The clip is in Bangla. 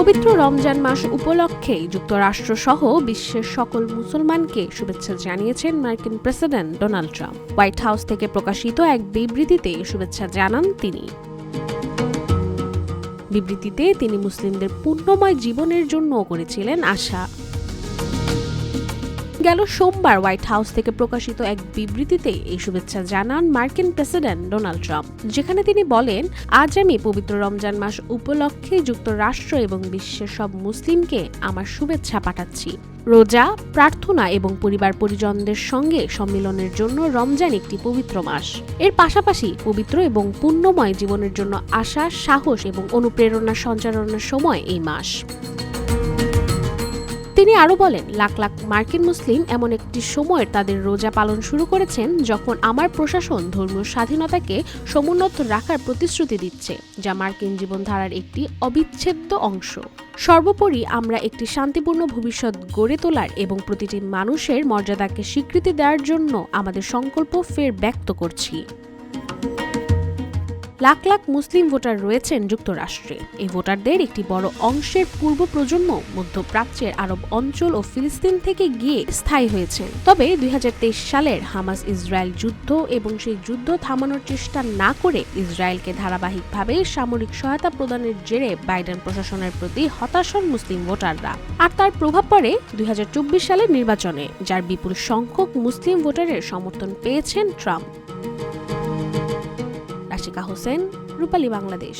পবিত্র রমজান মাস উপলক্ষে যুক্তরাষ্ট্র সহ বিশ্বের সকল মুসলমানকে শুভেচ্ছা জানিয়েছেন মার্কিন president Donald Trump. White house থেকে প্রকাশিত এক বিবৃতিতে শুভেচ্ছা জানান তিনি। বিবৃতিতে তিনি মুসলিমদের পুণ্যময় জীবনের জন্য করেছিলেন আশা। গেল সোমবার হোয়াইট হাউস থেকে প্রকাশিত এক বিবৃতিতে এই শুভেচ্ছা জানান মার্কিন প্রেসিডেন্ট ডোনাল্ড ট্রাম্প, যেখানে তিনি বলেন, আজ আমি পবিত্র রমজান মাস উপলক্ষে যুক্তরাষ্ট্র এবং বিশ্বের সব মুসলিমকে আমার শুভেচ্ছা পাঠাচ্ছি। রোজা, প্রার্থনা এবং পরিবার পরিজনদের সঙ্গে সম্মিলনের জন্য রমজান একটি পবিত্র মাস। এর পাশাপাশি পবিত্র এবং পুণ্যময় জীবনের জন্য আশা, সাহস এবং অনুপ্রেরণা সঞ্চারণের সময় এই মাস। তিনি আরও বলেন, লাখ লাখ মার্কিন মুসলিম এমন একটি সময় তাদের রোজা পালন শুরু করেছেন যখন আমার প্রশাসন ধর্মীয় স্বাধীনতাকে সমুন্নত রাখার প্রতিশ্রুতি দিচ্ছে, যা মার্কিন জীবনধারার একটি অবিচ্ছেদ্য অংশ। সর্বোপরি আমরা একটি শান্তিপূর্ণ ভবিষ্যৎ গড়ে তোলার এবং প্রতিটি মানুষের মর্যাদাকে স্বীকৃতি দেওয়ার জন্য আমাদের সংকল্প ফের ব্যক্ত করছি। লাখ লাখ মুসলিম ভোটার রয়েছেন যুক্তরাষ্ট্রে। এই ভোটারদের একটি বড় অংশের পূর্ব প্রজন্ম মধ্যপ্রাচ্যের আরব অঞ্চল ও ফিলিস্তিন থেকে গিয়ে স্থায়ী হয়েছেন। তবে 2023 সালের হামাস ইসরায়েল যুদ্ধ এবং সেই যুদ্ধ থামানোর চেষ্টা না করে ইসরায়েলকে ধারাবাহিকভাবে সামরিক সহায়তা প্রদানের জেরে বাইডেন প্রশাসনের প্রতি হতাশ হন মুসলিম ভোটাররা। আর তার প্রভাব পড়ে 2024 সালের নির্বাচনে, যার বিপুল সংখ্যক মুসলিম ভোটারের সমর্থন পেয়েছেন ট্রাম্প। আশিকা হোসেন, রূপালী বাংলাদেশ।